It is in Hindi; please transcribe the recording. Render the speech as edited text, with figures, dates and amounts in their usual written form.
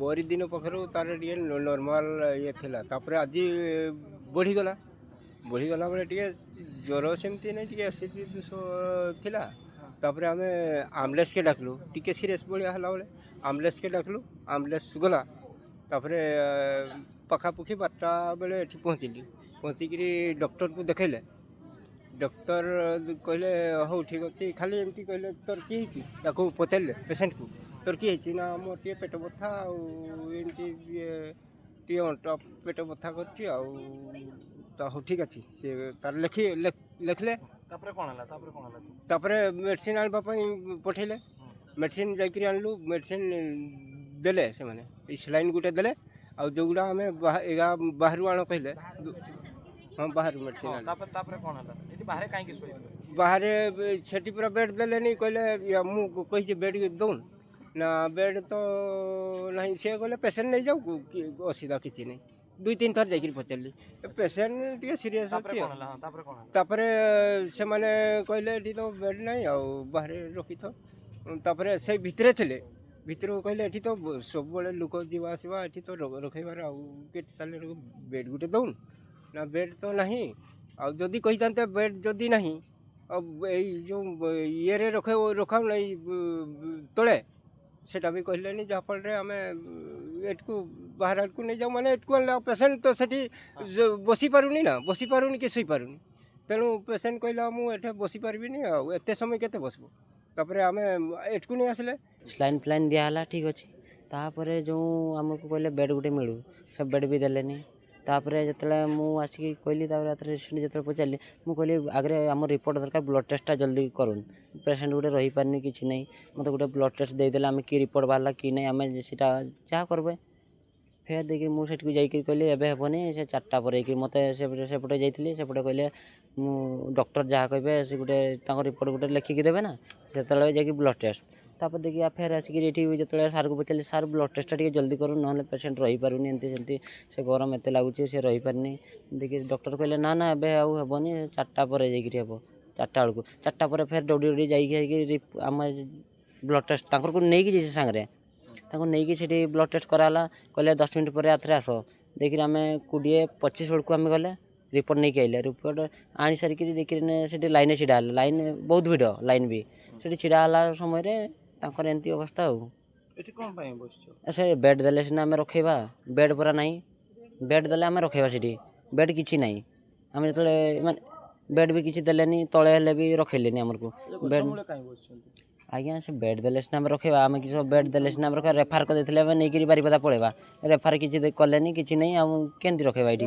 परी दिन पाखर तार टे नॉर्मल ये थिला तापर आज बढ़ीगला बढ़ीगला बेले टे ज्वर सेमती नहीं टे एसिड दोष थिला तापर आम आम्बुलेंस के डाकलु टे सीरीयस भाया है बेले आम्बुलेंस के डाकलु आम्बुलेंस गला तापर पखापुखी 12टा बेले ये पहुँचली पहुँचिक डॉक्टर को देखले डॉक्टर कहले हो ठीक अच्छे खाली एमती कहले तोर किए पचारे पेसेंट को तोर किए ना मोर टे पेट बथा आमती टे अंट पेट बथा कर हो ठीक अच्छे सी तार लिखले मेडिसिन आने पठेले मेडिसिन जाकि आणलु मेडिसिन देले से माने सलाइन गुटे देले आ जो गुड़ा आम बाहर आण कहले हाँ बाहर मेडिसिन बाहर से पूरा बेड देले नहीं कहले मुझे बेड दौन ना बेड तो नहीं सी कहले पेसेंट नहीं जाऊ असुविधा किसी नहीं 2-3 थर जाकि पचारि पेसेंट टे सीरीयस तापर से माने कहले ये तो बेड नहीं आ बाहर रखी थापर से भितर थे भितर कहले ये तो सब बड़े लोक जीवा आसवा ये तो रखेबार आगे बेड गुटे दौन ना बेड तो नहीं आदि कही था बेड जदि नहीं अब जो ये रखा नहीं तले सेटा भी कहले जहाँफल आम एटू बाहर आड़ को नहीं जाऊ मैंने एटू पेसेंट तो सेठी बसी पारुनी ना बसी पारुनी कि शुई पारुनी तेणु पेसेंट कहला मुझे बसी पार्बी आत समय के बसबो तापर आम एटू नहीं आसले स्लाइन फ्लाइन दिहला ठीक अच्छे तापर जो आमको कहले बेड गुटे मिलू सब बेड भी देलेनी तापर जो मुझे कहली रिसेंट जो पचारि मुझे आगे आम रिपोर्ट दरकार ब्लड टेस्टा जल्दी करूँ पेसेंट गोटे रही पारनी कि नहीं मत गोटे ब्लड टेस्ट देदेले आम कि रिपोर्ट बाहर कि नहीं आम से जहाँ करबे फेर देखिए मुझे जाकि कहली एवं हेबनी से 4टा पर मत सेपटे जाइए सेपटे कहले डॉक्टर जहाँ कहे से गोटे रिपोर्ट गोटे लिखिकी देवे ना से जाकि ब्लड टेस्ट तापर देखिए फेर आसिक जो सार को पचारे सार ब्लड टेस्टा टे जल्दी करूँ ना पेसेंट रही पारुनी एमती सेमती से गरम एत लगुच से रही पारनी देखिए डॉक्टर कहले ना ना एवं हेबनी 4टा पर जाकि हे 4टा बेलू 4टा पर फेर दौड़ी दौड़ी जाकि आम ब्लड टेस्ट को नहीं जाइए सांगे नहीं से ब्लड टेस्ट कराला कहले 10 मिनट पर आथरे आस देखिए आम 20-25 बेलू आम गले रिपोर्ट नहीं आइले रिपोर्ट आनी सारिक देखिए लाइन छिड़ा लाइन बहुत भिड़ लाइन भी से छिड़ा समय एमती अवस्था से बेड देले सीना आम रखेबा बेड पूरा नहीं बेड देले आम रखेबा से बेड किसी ना आम जो बेड भी किसी देलेनी तले हेले भी रखेलेनी आमको बेड आज्ञा से बेड देले सीना आम रखेबा आम कि बेड देले सीना आम रखा रेफार कर देते नहीं बारिपदा पड़ेगा रेफार किसी कलेनी कि नहीं आम केमती रखेबा ये